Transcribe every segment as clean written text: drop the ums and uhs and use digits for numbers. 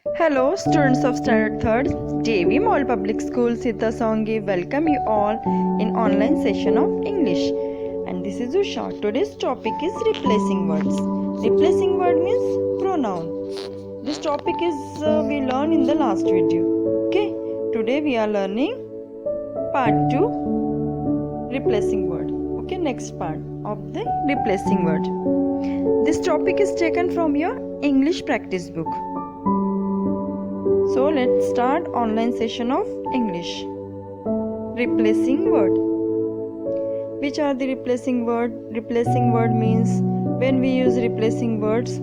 Hello, students of Standard 3rd, JV Mall Public School, Sita Songi. Welcome you all in online session of English. And this is Usha. Today's topic is replacing words. Replacing word means pronoun. This topic is we learned in the last video. Okay. Today we are learning part 2, replacing word. Okay, next part of the replacing word. This topic is taken from your English practice book. So let's start online session of English. Replacing word. Which are the replacing word? Replacing word means when we use replacing words.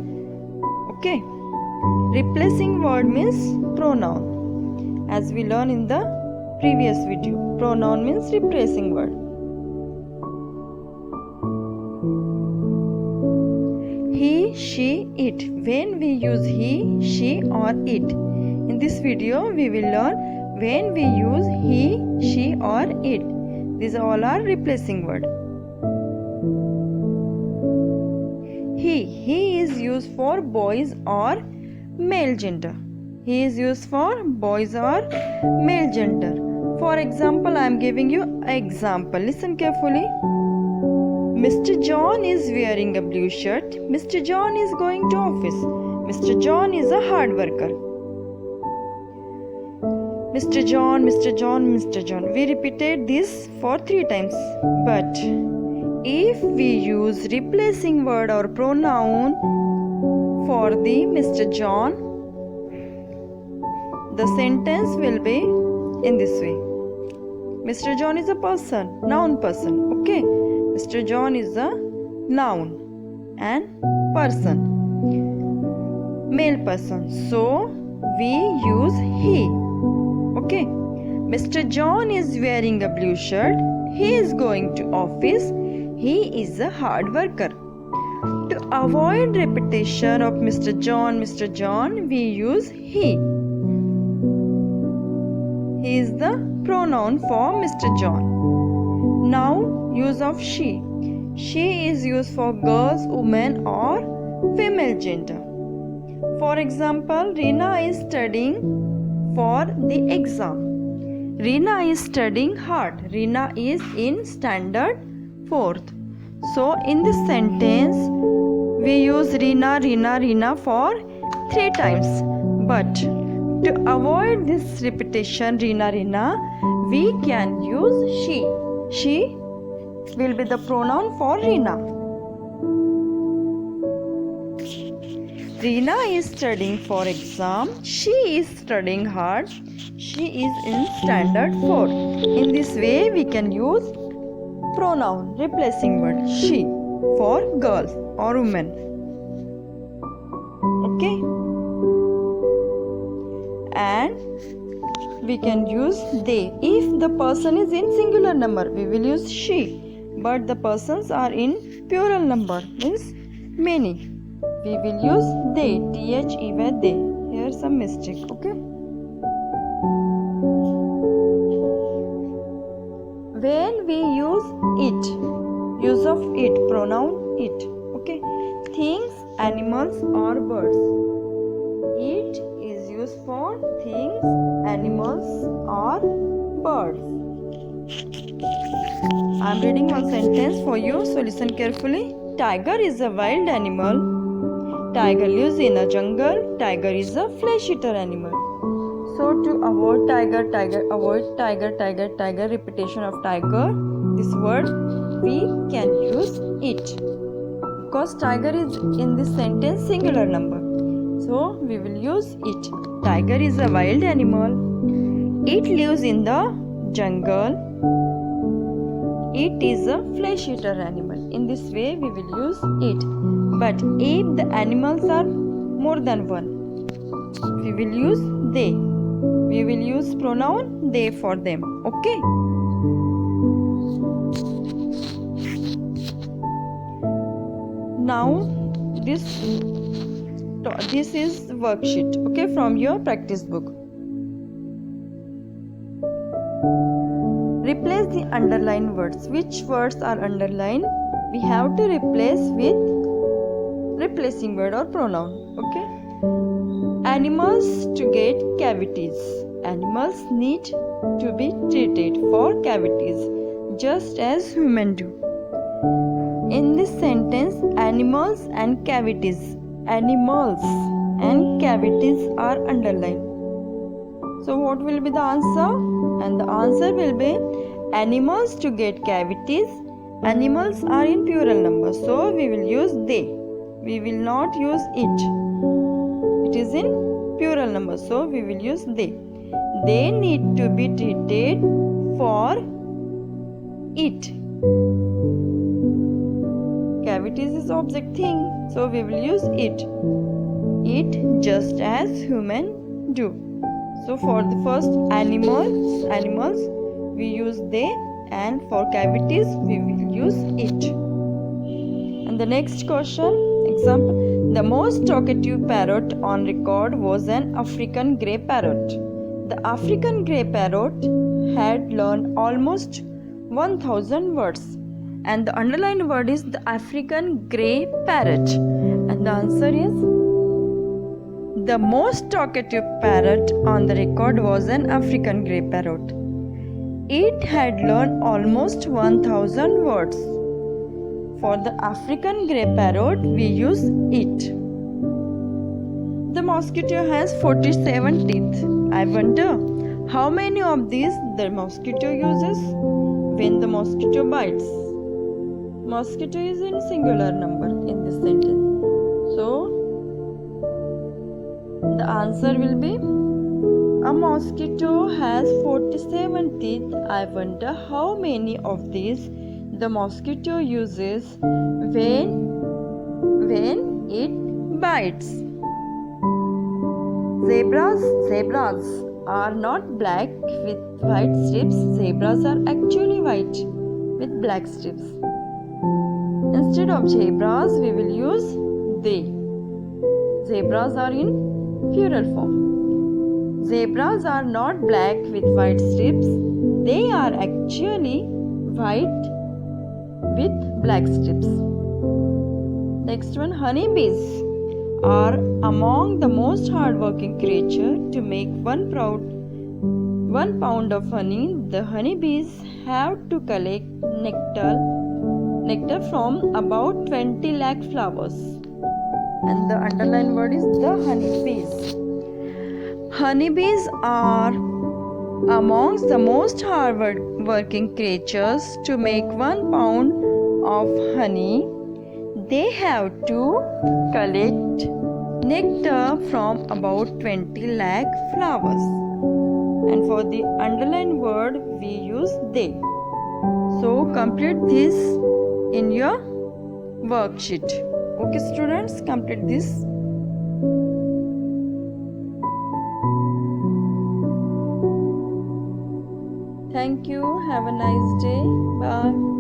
Okay. Replacing word means pronoun. As we learned in the previous video. Pronoun means replacing word. He, she, it. When we use he, she or it. In this video, we will learn when we use he, she or it. These all are replacing words. He is used for boys or male gender. He is used for boys or male gender. For example, I am giving you an example. Listen carefully. Mr. John is wearing a blue shirt. Mr. John is going to office. Mr. John is a hard worker. Mr. John, Mr. John, Mr. John. We repeated this for 3 times. But if we use replacing word or pronoun for the Mr. John, the sentence will be in this way. Mr. John is a person, noun person. Okay. Mr. John is a noun and person, male person. So we use he. Okay. Mr. John is wearing a blue shirt. He is going to office. He is a hard worker. To avoid repetition of Mr. John, we use he. He is the pronoun for Mr. John. Now, use of she. She is used for girls, women or female gender. For example, Reena is studying for the exam. Reena is studying hard. Reena is in standard 4th. So in this sentence, we use Reena for 3 times. But to avoid this repetition, Reena, we can use she. She will be the pronoun for Reena. Reena is studying for exam. She is studying hard. She is in standard 4. In this way, we can use pronoun, replacing word, she for girls or women. Okay. And we can use they. If the person is in singular number, we will use she. But the persons are in plural number, means many. We will use they, THE they. Here some mistake, okay? When we use it, use of it, pronoun it, okay? Things, animals or birds. It is used for things, animals or birds. I am reading one sentence for you, so listen carefully. Tiger is a wild animal. Tiger lives in a jungle. Tiger is a flesh-eater animal. So to avoid tiger, repetition of tiger, this word we can use it. Because tiger is in this sentence singular number. So we will use it. Tiger is a wild animal. It lives in the jungle. It is a flesh-eater animal. In this way we will use it. But if the animals are more than one, we will use they. We will use pronoun they for them. Okay. Now this is worksheet, okay, from your practice book. Replace the underlined words. Which words are underlined? We have to replace with replacing word or pronoun. Okay. Animals to get cavities. Animals need to be treated for cavities just as humans do. In this sentence, animals and cavities are underlined. So what will be the answer? And the answer will be animals to get cavities. Animals are in plural number, so we will use they. We will not use it. It is in plural number, so we will use they. They need to be treated for it. Cavities is object thing, so we will use it. It just as human do. So for the first animals we use they, and for cavities we will use it. And the next question, example, the most talkative parrot on record was an African grey parrot. The African grey parrot had learned almost 1000 words, and the underlined word is the African grey parrot, and the answer is the most talkative parrot on the record was an African grey parrot. It had learned almost 1000 words. For the African grey parrot, we use it. The mosquito has 47 teeth. I wonder how many of these the mosquito uses when the mosquito bites. Mosquito is in singular number in this sentence. So, the answer will be a mosquito has 47 teeth. I wonder how many of these the mosquito uses when it bites. Zebras are not black with white strips. Zebras are actually white with black strips. Instead of zebras, we will use they. Zebras are in plural form. Zebras are not black with white strips. They are actually white with black strips. Next one, honeybees are among the most hardworking creatures. To make 1 pound of honey, the honeybees have to collect nectar from about 20 lakh flowers. And the underlined word is the honeybees. Honeybees are amongst the most hardworking creatures. To make 1 pound of honey, they have to collect nectar from about 20 lakh flowers. And for the underlined word, we use they. So complete this in your worksheet. Okay students, complete this. Thank you. Have a nice day. Bye.